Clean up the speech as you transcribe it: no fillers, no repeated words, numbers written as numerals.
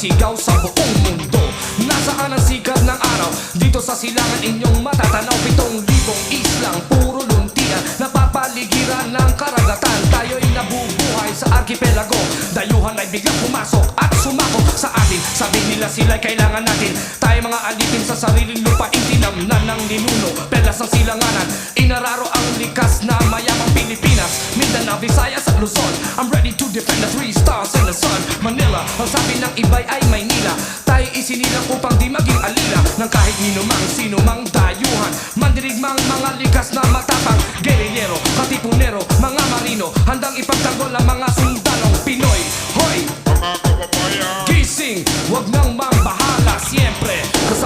sumisigaw sa buong mundo. Nasaan ang sikat ng araw? Dito sa silangan inyong matatanaw. 7,000 islang puro luntian, napapaligiran ng karagatan. Tayo'y nabubuhay sa arkipelago. Dayuhan ay biglang pumasok at sumako sa atin. Sabi nila sila'y kailangan natin. Tayo mga alipin sa sariling lupa, tinamnan ng ninuno, pelas ng silanganan. Inararo ang likas na mayamang Pilipinas, Mindanao, Visayas at Luzon. I'm ready to defend the 3 stars in the sun. Manila, ang sabi ng iba'y ay Maynila. Tayo isinilang upang di maging alila ng kahit ninumang sino mang dayuhan. Mandirigmang mga likas na matapang, guerrillero, katipunero, mga marino, handang ipagtanggol ang mga sundalong Pinoy. Hoy! Mga kababayan, Gising, wag nang mambahala, siyempre